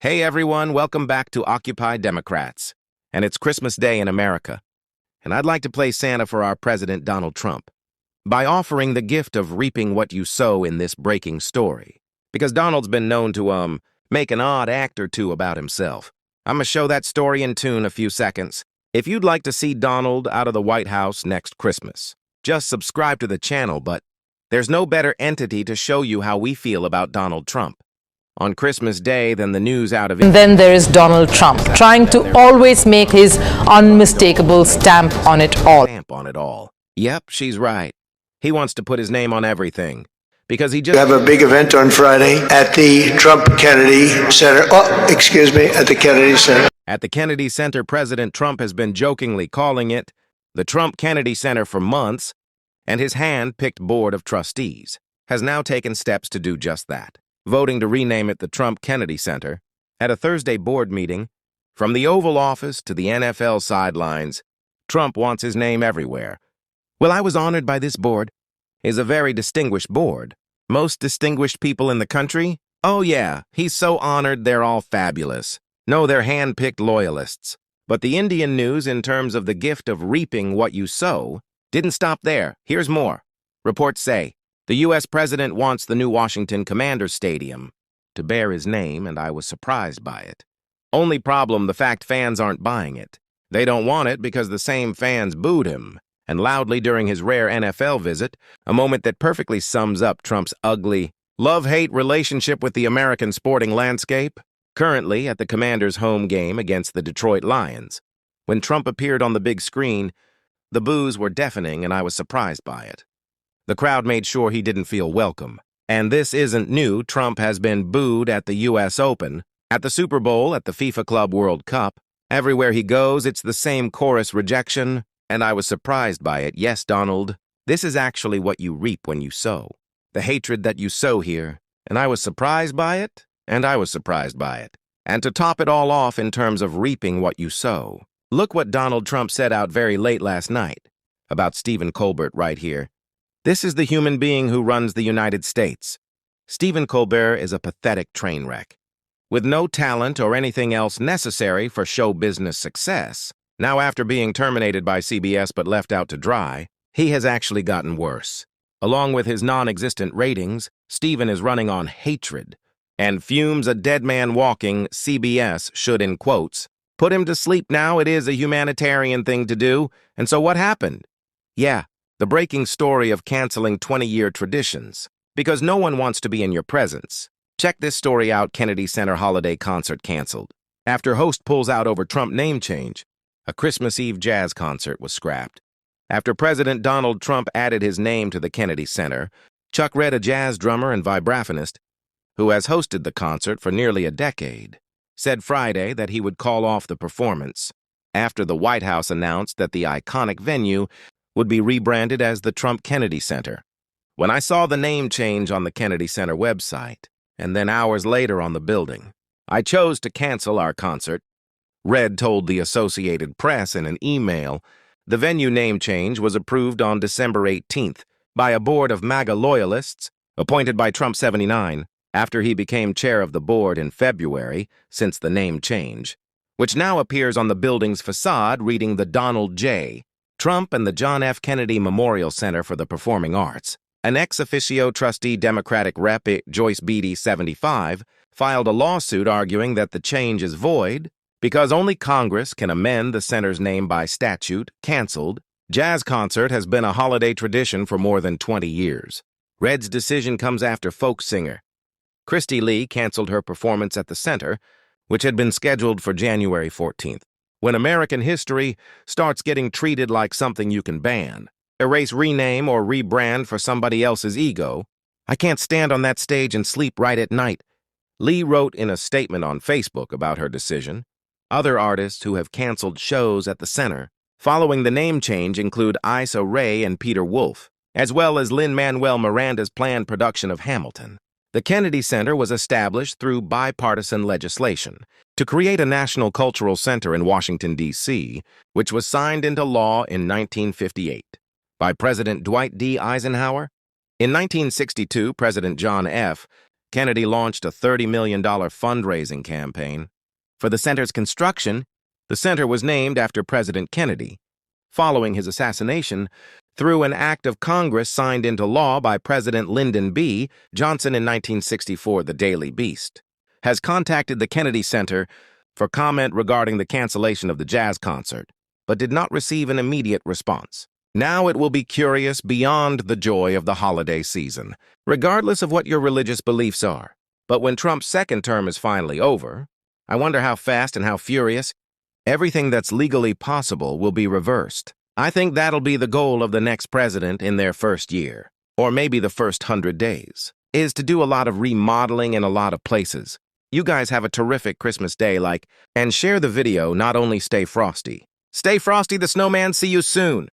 Hey everyone, welcome back to Occupy Democrats. And it's Christmas Day in America. And I'd like to play Santa for our President Donald Trump by offering the gift of reaping what you sow in this breaking story. Because Donald's been known to, make an odd act or two about himself. I'm gonna show that story in tune a few seconds. If you'd like to see Donald out of the White House next Christmas, just subscribe to the channel, but there's no better entity to show you how we feel about Donald Trump on Christmas Day than the news out of And then there is Donald Trump, trying to always make his unmistakable stamp on it all. Yep, she's right. He wants to put his name on everything. Because he just have a big event on Friday at the Trump-Kennedy Center. At the Kennedy Center. At the Kennedy Center, President Trump has been jokingly calling it the Trump-Kennedy Center for months, and his hand-picked board of trustees has now taken steps to do just that, voting to rename it the Trump-Kennedy Center. At a Thursday board meeting, from the Oval Office to the NFL sidelines, Trump wants his name everywhere. Well, I was honored by this board. It's a very distinguished board. Most distinguished people in the country? Oh yeah, he's so honored they're all fabulous. No, they're hand-picked loyalists. But the Indian news in terms of the gift of reaping what you sow didn't stop there. Here's more. Reports say the U.S. president wants the new Washington Commanders Stadium to bear his name, and I was surprised by it. Only problem, the fact fans aren't buying it. They don't want it because the same fans booed him, and loudly during his rare NFL visit, a moment that perfectly sums up Trump's ugly, love-hate relationship with the American sporting landscape. Currently at the Commanders' home game against the Detroit Lions. When Trump appeared on the big screen, the boos were deafening, and I was surprised by it. The crowd made sure he didn't feel welcome. And this isn't new. Trump has been booed at the U.S. Open, at the Super Bowl, at the FIFA Club World Cup. Everywhere he goes, it's the same chorus rejection, and I was surprised by it. Yes, Donald, this is actually what you reap when you sow. The hatred that you sow here, and I was surprised by it. And to top it all off in terms of reaping what you sow, look what Donald Trump said out very late last night about Stephen Colbert right here. This is the human being who runs the United States. Stephen Colbert is a pathetic train wreck. With no talent or anything else necessary for show business success, now after being terminated by CBS but left out to dry, he has actually gotten worse. Along with his non-existent ratings, Stephen is running on hatred, and fumes a dead man walking. CBS should, in quotes, put him to sleep now. It is a humanitarian thing to do. And so what happened? Yeah, the breaking story of canceling 20-year traditions. Because no one wants to be in your presence. Check this story out. Kennedy Center holiday concert canceled. After host pulls out over Trump name change, a Christmas Eve jazz concert was scrapped. After President Donald Trump added his name to the Kennedy Center, Chuck Red, a jazz drummer and vibraphonist, who has hosted the concert for nearly a decade, said Friday that he would call off the performance after the White House announced that the iconic venue would be rebranded as the Trump Kennedy Center. When I saw the name change on the Kennedy Center website, and then hours later on the building, I chose to cancel our concert. Red told the Associated Press in an email the venue name change was approved on December 18th by a board of MAGA loyalists appointed by Trump 79, after he became chair of the board in February, since the name change, which now appears on the building's facade reading the Donald J. Trump and the John F. Kennedy Memorial Center for the Performing Arts. An ex officio trustee Democratic Rep. Joyce Beatty, 75, filed a lawsuit arguing that the change is void because only Congress can amend the center's name by statute. Canceled. Jazz concert has been a holiday tradition for more than 20 years. Red's decision comes after folk singer Christy Lee canceled her performance at the center, which had been scheduled for January 14th. When American history starts getting treated like something you can ban, erase, rename, or rebrand for somebody else's ego, I can't stand on that stage and sleep right at night. Lee wrote in a statement on Facebook about her decision. Other artists who have canceled shows at the center following the name change include Issa Rae and Peter Wolf, as well as Lin-Manuel Miranda's planned production of Hamilton. The Kennedy Center was established through bipartisan legislation to create a national cultural center in Washington, D.C., which was signed into law in 1958 by President Dwight D. Eisenhower. In 1962, President John F. Kennedy launched a $30 million fundraising campaign. For the center's construction, the center was named after President Kennedy. Following his assassination, through an act of Congress signed into law by President Lyndon B. Johnson in 1964, the Daily Beast has contacted the Kennedy Center for comment regarding the cancellation of the jazz concert, but did not receive an immediate response. Now it will be curious beyond the joy of the holiday season, regardless of what your religious beliefs are. But when Trump's second term is finally over, I wonder how fast and how furious everything that's legally possible will be reversed. I think that'll be the goal of the next president in their first year, or maybe the first 100 days, is to do a lot of remodeling in a lot of places. You guys have a terrific Christmas day, and share the video, not only stay frosty. Stay frosty, the snowman. See you soon.